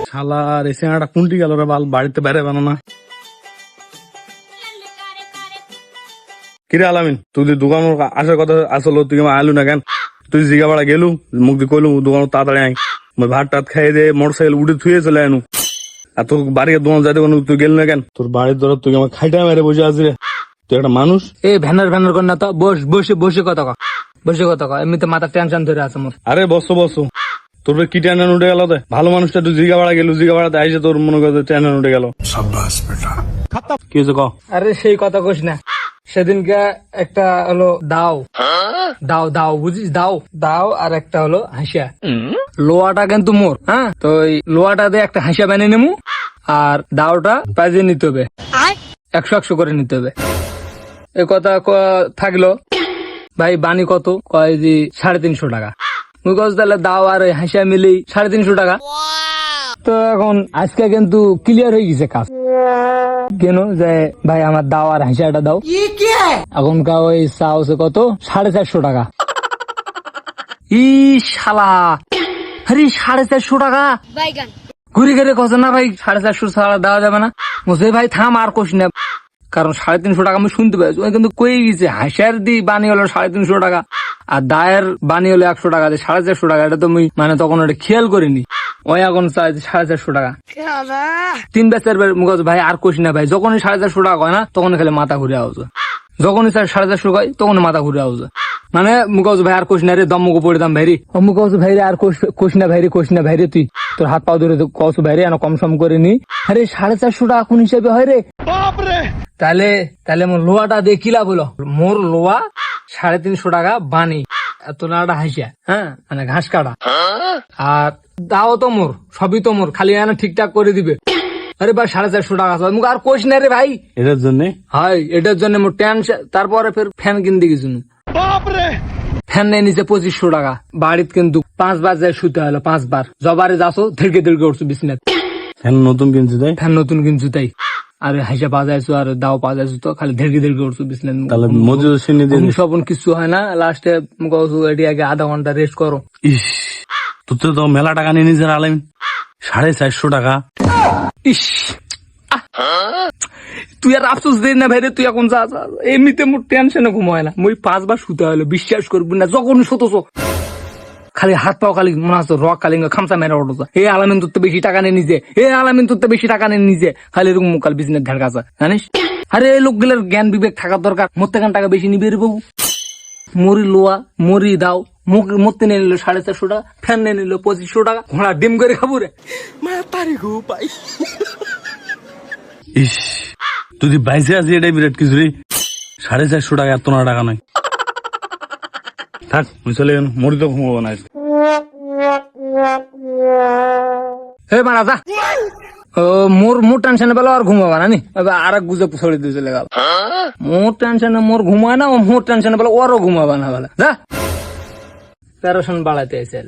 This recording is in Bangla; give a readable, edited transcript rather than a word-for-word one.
শালার এসে একটা কুন্টি গেল রে বাল, বাড়িতে বেড়ে বানো না। কিরে আলামিন, তুই দোকান আসার কথা আসলো, তুই আমার আলু না কেন? তুই জিগা বাড়া গেলু, মুখ দিয়ে কইলু দোকান তাড়াতাড়ি আই, ভাত টাত খাইয়ে দে, মোটর সাইকেল উঠে থুয়ে চলে আনু। আর তোর বাড়ির দোকান যাইতে তুই গেল না কেন? তোর বাড়ির ধর তুই আমার খাইটা মেরে বসে আছিস রে, তুই একটা মানুষ? এই ভ্যানার কর না তো, বসে বসে কথা কয়, বসে কথা কয়, এমনিতে মাথা টেনশন ধরে আছে মোর। আরে বসো তোর কি টেনশন উঠে গেল? ভালো মানুষটা তুই জিগা বাড়া গেলু, জিগা বাড়াতে আইসে তোর মনে কর টেনশন উঠে গেল। কি হয়েছে ক? আরে সেই কথা কইস না, সেদিনকে একটা হলো দাও বুঝিস, দাও আর একটা হলো হাসিয়া। লোয়াটা কিন্তু মোর, হ্যাঁ, তো ওই লোয়াটা দিয়ে একটা হাসিয়া বানিয়ে নেবো, আর দাওটা পাইজে নিতে হবে, 100 করে নিতে হবে। এ কথা থাকলো। ভাই বানি কত? কয় যে 350 টাকা। মুই কস তাহলে দাও আর হাসিয়া মিলেই 350 টাকা। তো এখন আজকে কিন্তু ক্লিয়ার হয়ে গেছে কাজ। কেন যে ভাই আমার দাও আর হাসিয়াটা দাও। এখন ওই চাওছে কত? 450 টাকা। ই শালা, আরে 450 টাকা ঘুরে ঘুরে কছে না ভাই, 450 ছাড়া দেওয়া যাবে না। বুঝে ভাই থাম আর কোশ না, কারণ 350 টাকা আমি শুনতে পাইছি। ওই কিন্তু কই গেছে হাসিয়ার দি বানি হলো 350 টাকা, আর দায়ের বানি হলো 100 টাকা, 450 টাকা। এটা তো আমি মানে তখন ওটা খেয়াল করিনি। ওই এখন চাই 450 টাকা। 3 বেচার মুখ ভাই আর কোশ না ভাই, যখনই 450 টাকা হয় না তখন খালি মাথা ঘুরে আওছে, যখনই 450 কয় তখন মাথা ঘুরে আওছে। মানে মুখ ভাই আর কোশ না রে, দম মুখ পড়ে দাম ভাইরি, মুখ ভাই আর কোশ না ভাইরে, তুই তোর হাত পাও ধরে কস ভাইরে, কম সম করে নি। আরে 450 টাকা কোন হিসাবে হয় রে? তাহলে মোর লোয়াটা দিয়ে কিলা বলো, মোর লোয়া 350 টাকা বানি, এত নাটা হাসিয়া, হ্যাঁ, মানে ঘাস কাটা, আর দাও তো মোর, সবই তো মোর, খালি ঠিকঠাক করে দিবে। আরে ভাই 450 টাকা মুখ আর কোশ না রে ভাই, এটার জন্য হাই এটার জন্য মোর টেনশন। তারপরে ফের ফ্যান কিনতে গেছি, ফ্যান নিয়ে নিচে 2500 টাকা। বাড়িত কিন্তু 5 বার যায় শুতে হলো, 5 বার। জবারে যাচ্ছ ধেড়কে উঠছো বিছনাত। ফ্যান নতুন কিনছি তাই। আর হাসা বাজাইছো আর দাও বাজাইছো, তো খালি ধেড়কে উঠছো বিছনাত। তাহলে মজুর সিনি দিন সবন কিছু হয় না, লাস্টে এটি আগে আধা ঘন্টা রেস্ট করো। ইস, তুই তো মেলা টাকা নিয়ে নিজের আলামিন, 450 টাকা। ইস, তুই আর আফসোস দিন না ভাইরে, তুই এখন যা। এমনিতে মোর টেনশনে ঘুম হয় না, মুই 5 বার শুতে হলো, বিশ্বাস করবি না। যখন শোতো খালি হাত পাও খালি মনে হচ্ছে রক খালি খামসা মেরা উঠো। এই আলামিন তোর বেশি টাকা নেই নিজে, খালি এরকম মুখাল বিজনেস ঢাকা জানিস। আরে এই লোকগুলোর জ্ঞান বিবেক থাকার দরকার। মরতে গান টাকা বেশি নিবে রে বাবু। মরি লোয়া মরি দাও, মরতে নিয়ে নিল 450 টাকা, ফ্যান নিয়ে নিল 2500 টাকা। ঘোড়া ডিম করে খাবো রে, তারি গো পাই। ইস, তুই বাইসে আছি, এটাই বিরাট কিছু রে। 450 টাকা এত না টাকা নয়। থাক আমি চলে গেল, মরি তো ঘুমাবো না। হে মারা যা, মোর টেনশনে পেলো আর ঘুমাবা না নি, আর এক গুজব ছড়ি দিয়ে চলে গেল। মোর টেনশনে মোর ঘুমায় না, মোর টেনশনে পেলো ওরও ঘুমাবা না, বলে যা প্যারাশন বাড়াইতে এসে।